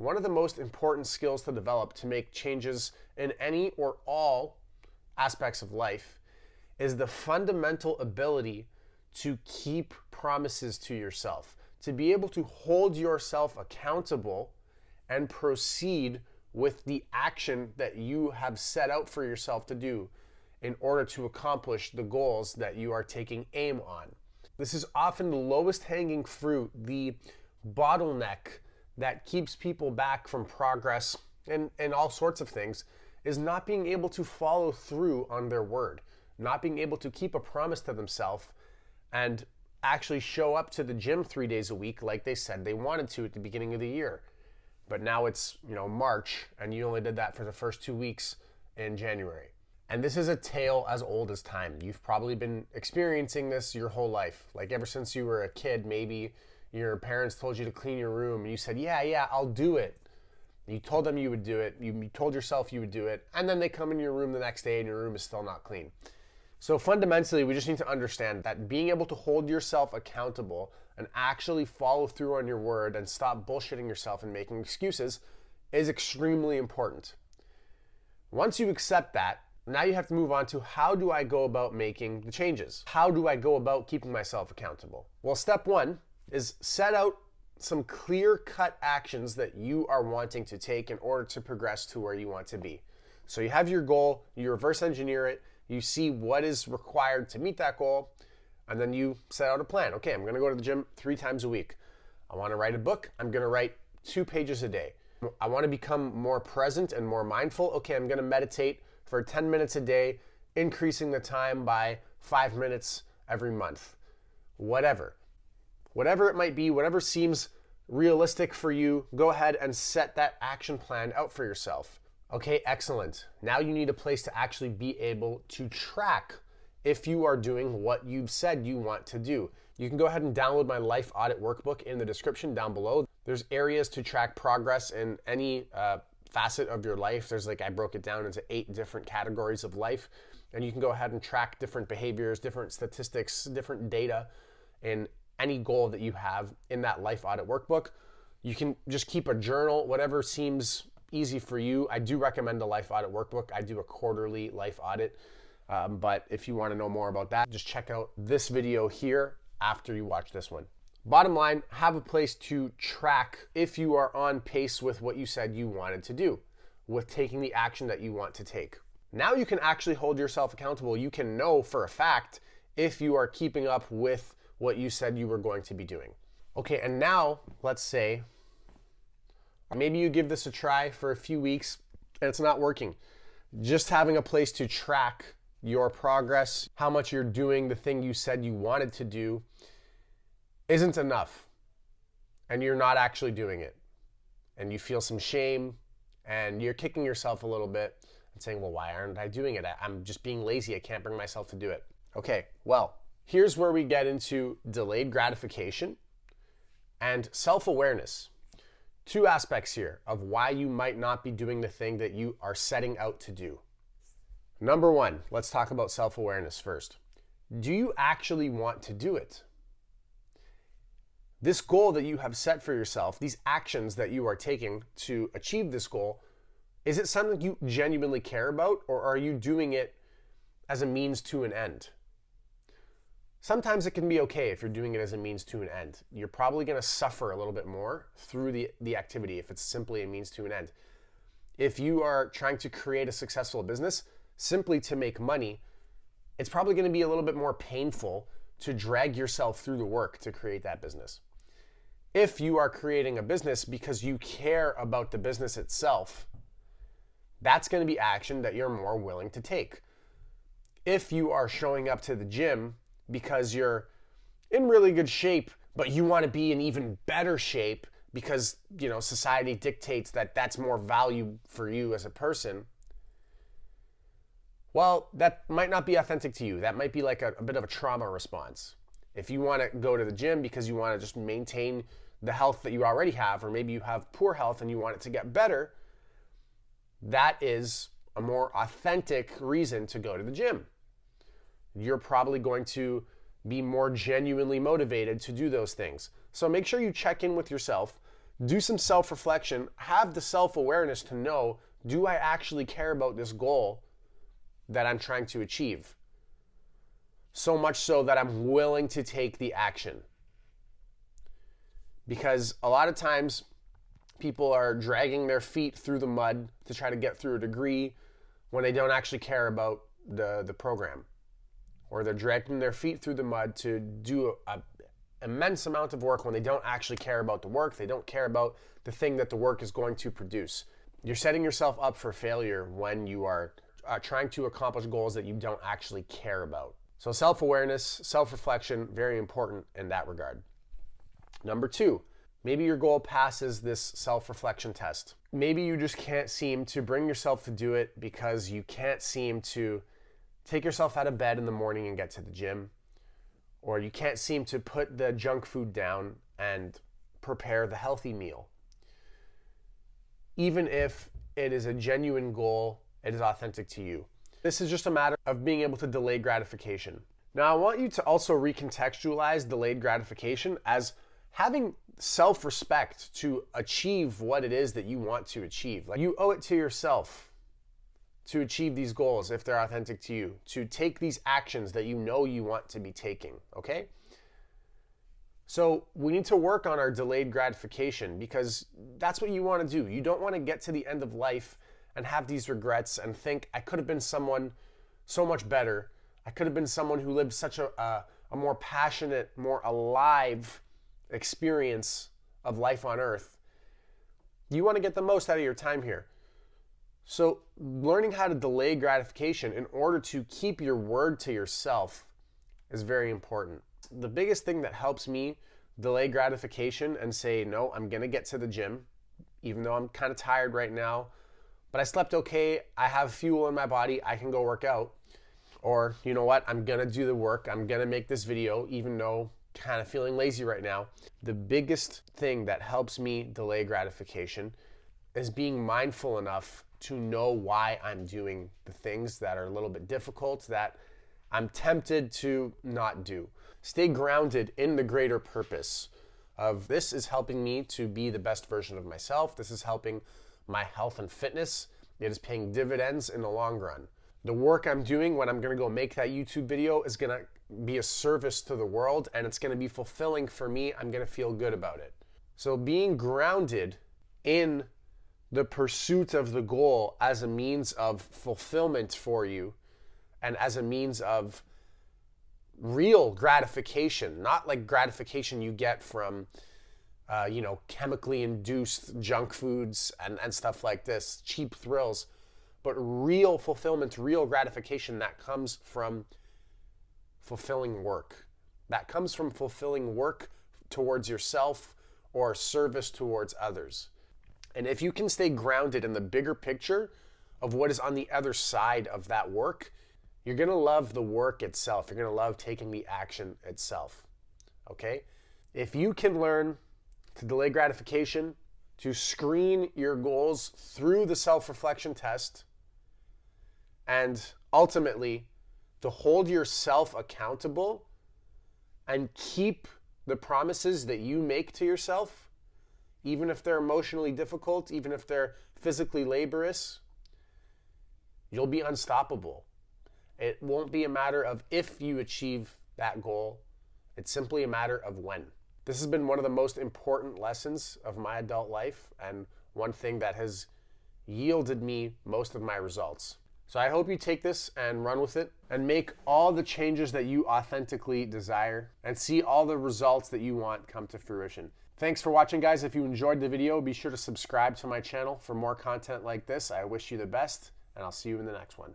one of the most important skills to develop to make changes in any or all aspects of life is the fundamental ability to keep promises to yourself, to be able to hold yourself accountable and proceed with the action that you have set out for yourself to do in order to accomplish the goals that you are taking aim on. This is often the lowest hanging fruit, the bottleneck that keeps people back from progress and all sorts of things, is not being able to follow through on their word, not being able to keep a promise to themselves and actually show up to the gym 3 days a week like they said they wanted to at the beginning of the year. But now it's, March, and you only did that for the first 2 weeks in January. And this is a tale as old as time. You've probably been experiencing this your whole life. Like ever since you were a kid, maybe your parents told you to clean your room and you said, yeah, I'll do it. You told them you would do it. You told yourself you would do it. And then they come in your room the next day and your room is still not clean. So fundamentally, we just need to understand that being able to hold yourself accountable and actually follow through on your word and stop bullshitting yourself and making excuses is extremely important. Once you accept that, now you have to move on to how do I go about making the changes? How do I go about keeping myself accountable? Well, step one is set out some clear-cut actions that you are wanting to take in order to progress to where you want to be. So you have your goal, you reverse engineer it, you see what is required to meet that goal, and then you set out a plan. Okay, I'm gonna go to the gym 3 times a week. I wanna write a book, I'm gonna write 2 pages a day. I wanna become more present and more mindful. Okay, I'm gonna meditate for 10 minutes a day, increasing the time by 5 minutes every month. Whatever it might be, whatever seems realistic for you, go ahead and set that action plan out for yourself. Okay, excellent. Now you need a place to actually be able to track if you are doing what you've said you want to do. You can go ahead and download my Life Audit Workbook in the description down below. There's areas to track progress in any facet of your life. I broke it down into 8 different categories of life, and you can go ahead and track different behaviors, different statistics, different data in any goal that you have in that Life Audit Workbook. You can just keep a journal, whatever seems easy for you. I do recommend the Life Audit Workbook. I do a quarterly life audit, but if you want to know more about that, just check out this video here after you watch this one. Bottom line, have a place to track if you are on pace with what you said you wanted to do, with taking the action that you want to take. Now you can actually hold yourself accountable. You can know for a fact if you are keeping up with what you said you were going to be doing. Okay, and now let's say maybe you give this a try for a few weeks and it's not working. Just having a place to track your progress, how much you're doing the thing you said you wanted to do, isn't enough, and you're not actually doing it, and you feel some shame and you're kicking yourself a little bit and saying, well, why aren't I doing it? I'm just being lazy. I can't bring myself to do it. Okay, well, here's where we get into delayed gratification and self-awareness. 2 aspects here of why you might not be doing the thing that you are setting out to do. Number 1, let's talk about self-awareness first. Do you actually want to do it? This goal that you have set for yourself, these actions that you are taking to achieve this goal, is it something you genuinely care about, or are you doing it as a means to an end? Sometimes it can be okay if you're doing it as a means to an end. You're probably going to suffer a little bit more through the activity if it's simply a means to an end. If you are trying to create a successful business simply to make money, it's probably going to be a little bit more painful to drag yourself through the work to create that business. If you are creating a business because you care about the business itself, that's going to be action that you're more willing to take. If you are showing up to the gym because you're in really good shape, but you want to be in even better shape because, society dictates that that's more value for you as a person, well, that might not be authentic to you. That might be like a bit of a trauma response. If you want to go to the gym because you want to just maintain the health that you already have, or maybe you have poor health and you want it to get better, that is a more authentic reason to go to the gym. You're probably going to be more genuinely motivated to do those things. So make sure you check in with yourself. Do some self-reflection, have the self-awareness to know, do I actually care about this goal that I'm trying to achieve? So much so that I'm willing to take the action. Because a lot of times people are dragging their feet through the mud to try to get through a degree when they don't actually care about the program. Or they're dragging their feet through the mud to do an immense amount of work when they don't actually care about the work. They don't care about the thing that the work is going to produce. You're setting yourself up for failure when you are trying to accomplish goals that you don't actually care about. So self-awareness, self-reflection, very important in that regard. Number 2, maybe your goal passes this self-reflection test. Maybe you just can't seem to bring yourself to do it because you can't seem to take yourself out of bed in the morning and get to the gym, or you can't seem to put the junk food down and prepare the healthy meal. Even if it is a genuine goal, it is authentic to you. This is just a matter of being able to delay gratification. Now, I want you to also recontextualize delayed gratification as having self-respect to achieve what it is that you want to achieve. Like, you owe it to yourself to achieve these goals if they're authentic to you, to take these actions that you know you want to be taking, okay? So we need to work on our delayed gratification because that's what you want to do. You don't want to get to the end of life and have these regrets and think, I could have been someone so much better. I could have been someone who lived such a more passionate, more alive experience of life on earth. You want to get the most out of your time here. So learning how to delay gratification in order to keep your word to yourself is very important. The biggest thing that helps me delay gratification and say, no, I'm going to get to the gym, even though I'm kind of tired right now, but I slept okay, I have fuel in my body, I can go work out. Or, you know what, I'm going to do the work, I'm going to make this video, even though kind of feeling lazy right now. The biggest thing that helps me delay gratification is being mindful enough to know why I'm doing the things that are a little bit difficult, that I'm tempted to not do. Stay grounded in the greater purpose of this is helping me to be the best version of myself. This is helping my health and fitness. It is paying dividends in the long run. The work I'm doing when I'm gonna go make that YouTube video is gonna be a service to the world and it's gonna be fulfilling for me. I'm gonna feel good about it. So being grounded in the pursuit of the goal as a means of fulfillment for you and as a means of real gratification, not like gratification you get from chemically induced junk foods and stuff like this, cheap thrills, but real fulfillment, real gratification that comes from fulfilling work. That comes from fulfilling work towards yourself or service towards others. And if you can stay grounded in the bigger picture of what is on the other side of that work, you're gonna love the work itself. You're gonna love taking the action itself, okay? If you can learn to delay gratification, to screen your goals through the self-reflection test, and ultimately to hold yourself accountable and keep the promises that you make to yourself, even if they're emotionally difficult, even if they're physically laborious, you'll be unstoppable. It won't be a matter of if you achieve that goal. It's simply a matter of when. This has been one of the most important lessons of my adult life and one thing that has yielded me most of my results. So I hope you take this and run with it and make all the changes that you authentically desire and see all the results that you want come to fruition. Thanks for watching, guys. If you enjoyed the video, be sure to subscribe to my channel for more content like this. I wish you the best, and I'll see you in the next one.